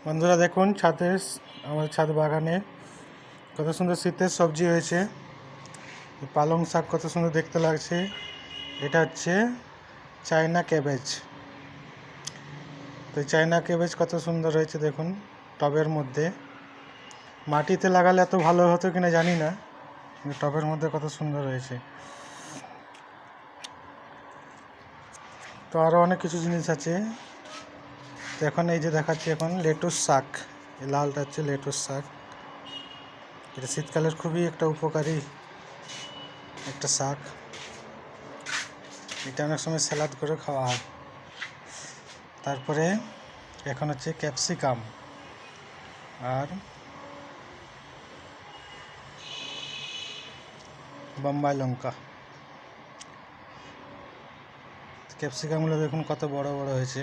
বন্ধুরা দেখুন আমাদের ছাদ বাগানে কত সুন্দর শীতের সবজি হয়েছে। পালং শাক কত সুন্দর দেখতে লাগছে। এটা হচ্ছে চায়না ক্যাবেজ। তো চায়না ক্যাবেজ কত সুন্দর হয়েছে দেখুন টবের মধ্যে। মাটিতে লাগালে এত ভালো হতো কিনা জানি না, কিন্তু টবের মধ্যে কত সুন্দর হয়েছে। তো আরও অনেক কিছু জিনিস আছে। তো এখন এই যে দেখাচ্ছি, এখন লেটুস শাক, এই লালটা হচ্ছে লেটুস শাক। এটা শীতকালের খুবই একটা উপকারী একটা শাক। এটা অনেক সময় স্যালাড করে খাওয়া হয়। তারপরে এখন হচ্ছে ক্যাপসিকাম আর বোম্বাই লঙ্কা। ক্যাপসিকামগুলো দেখুন কত বড় বড় হয়েছে।